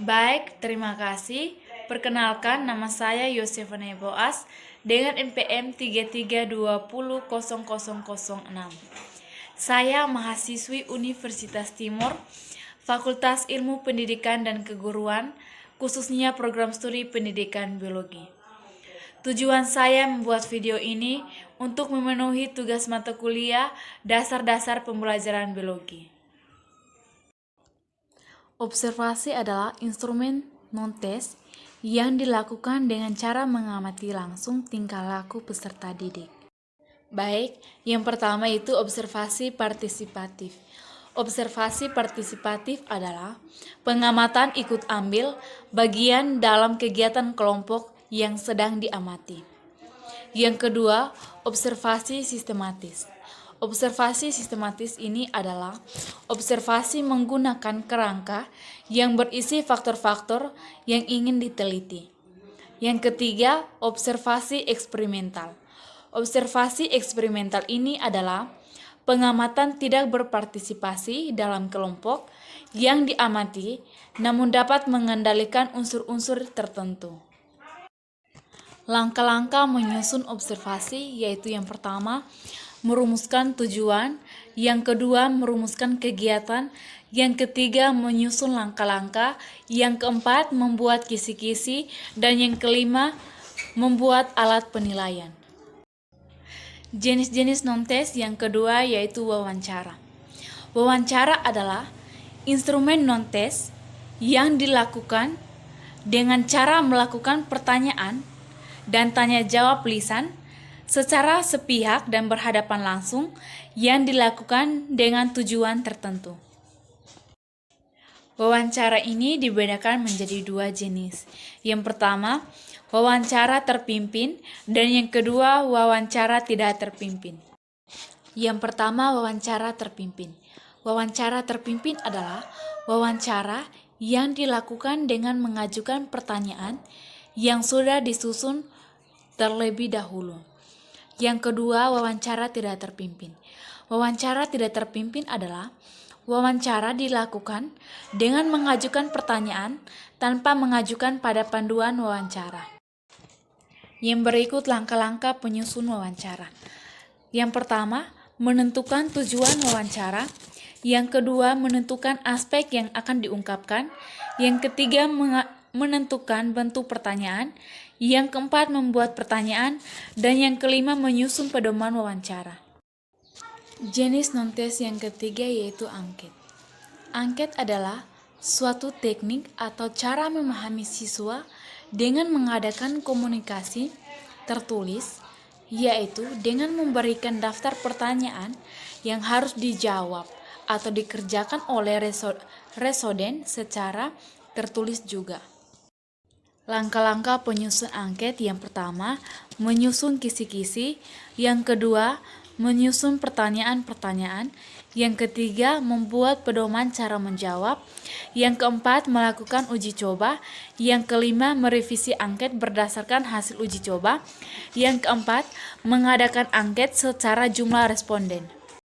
Baik, terima kasih. Perkenalkan, nama saya Yosefane Boas dengan NPM 33200006. Saya mahasiswi Universitas Timur, Fakultas Ilmu Pendidikan dan Keguruan, khususnya program studi pendidikan biologi. Tujuan saya membuat video ini untuk memenuhi tugas mata kuliah dasar-dasar pembelajaran biologi. Observasi adalah instrumen non-tes yang dilakukan dengan cara mengamati langsung tingkah laku peserta didik. Baik, yang pertama itu observasi partisipatif. Observasi partisipatif adalah pengamatan ikut ambil bagian dalam kegiatan kelompok yang sedang diamati. Yang kedua, observasi sistematis. Observasi sistematis ini adalah observasi menggunakan kerangka yang berisi faktor-faktor yang ingin diteliti. Yang ketiga, observasi eksperimental. Observasi eksperimental ini adalah pengamatan tidak berpartisipasi dalam kelompok yang diamati, namun dapat mengendalikan unsur-unsur tertentu. Langkah-langkah menyusun observasi yaitu yang pertama, merumuskan tujuan, yang kedua, merumuskan kegiatan, yang ketiga, menyusun langkah-langkah, yang keempat, membuat kisi-kisi, dan yang kelima, membuat alat penilaian. Jenis-jenis non-tes yang kedua yaitu wawancara. Wawancara adalah instrumen non-tes yang dilakukan dengan cara melakukan pertanyaan dan tanya jawab lisan secara sepihak dan berhadapan langsung yang dilakukan dengan tujuan tertentu. Wawancara ini dibedakan menjadi dua jenis. Yang pertama, wawancara terpimpin, dan yang kedua, wawancara tidak terpimpin. Yang pertama, wawancara terpimpin. Wawancara terpimpin adalah wawancara yang dilakukan dengan mengajukan pertanyaan yang sudah disusun terlebih dahulu. Yang kedua, wawancara tidak terpimpin. Wawancara tidak terpimpin adalah wawancara dilakukan dengan mengajukan pertanyaan tanpa mengajukan pada panduan wawancara. Yang berikut langkah-langkah penyusun wawancara. Yang pertama, menentukan tujuan wawancara. Yang kedua, menentukan aspek yang akan diungkapkan. Yang ketiga, menentukan bentuk pertanyaan. Yang keempat, membuat pertanyaan. Dan yang kelima, menyusun pedoman wawancara. Jenis non-tes yang ketiga yaitu angket. Angket adalah suatu teknik atau cara memahami siswa dengan mengadakan komunikasi tertulis, yaitu dengan memberikan daftar pertanyaan yang harus dijawab atau dikerjakan oleh responden secara tertulis juga. Langkah-langkah penyusun angket yang pertama, menyusun kisi-kisi, yang kedua, menyusun pertanyaan-pertanyaan, yang ketiga, membuat pedoman cara menjawab, yang keempat, melakukan uji coba, yang kelima, merevisi angket berdasarkan hasil uji coba, yang keempat, mengadakan angket secara jumlah responden.